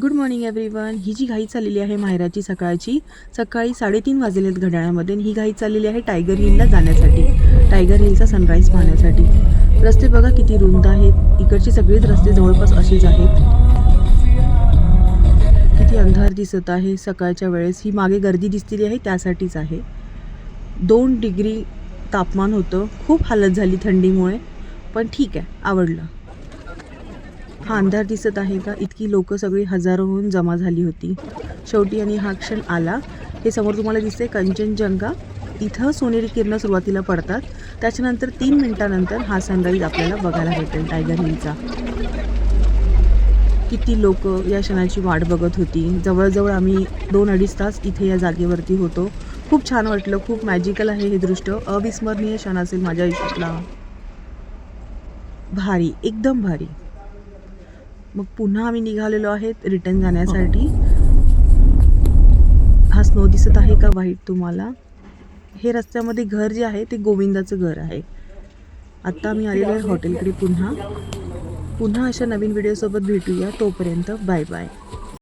Good morning everyone. ही जी घाई चाललेली आहे माहेराची सकाळी 3:30 वाजलेत घड्याळामध्ये. ही घाई चाललेली आहे टायगर हिलला जाण्यासाठी, टायगर हिलचा सनराईज पाहण्यासाठी. रस्ते बघा किती रुंद आहेत. इकडचे सगळेच रस्ते जवळपास असेच आहेत. किती अंधार दिसत आहे सकाळच्या वेळेस. ही मागे गर्दी दिसलेली आहे त्यासाठीच आहे. 2 डिग्री तापमान होतं. खूप हालत झाली थंडीमुळे, पण ठीक आहे, आवडलं. हा अंधार दिसत आहे का? इतकी लोक सगळी हजारोहून जमा झाली होती शेवटी, आणि हा क्षण आला. हे समोर तुम्हाला दिसते कंचनजंगा. इथं सोनेरी किरणं सुरुवातीला पडतात, त्याच्यानंतर 3 मिनिटानंतर हा सनराईज आपल्याला बघायला भेटेल टायगर हिलचा. किती लोक या क्षणाची वाट बघत होती. जवळजवळ आम्ही 2-2.5 तास इथे या जागेवरती होतो. खूप छान वाटलं. खूप मॅजिकल आहे हे दृश्य. अविस्मरणीय क्षण असेल माझ्या आयुष्यातला. भारी, एकदम भारी. मग पुन्हा आम्ही निघालेलो आहेत रिटर्न जाण्यासाठी. हा स्नो दिसत आहे का व्हाईट तुम्हाला? हे रस्त्यामध्ये घर जे आहे ते गोविंदाचं घर आहे. आत्ता आम्ही आलेलो आहे हॉटेलकडे. पुन्हा अशा नवीन व्हिडिओसोबत भेटूया. तोपर्यंत बाय बाय.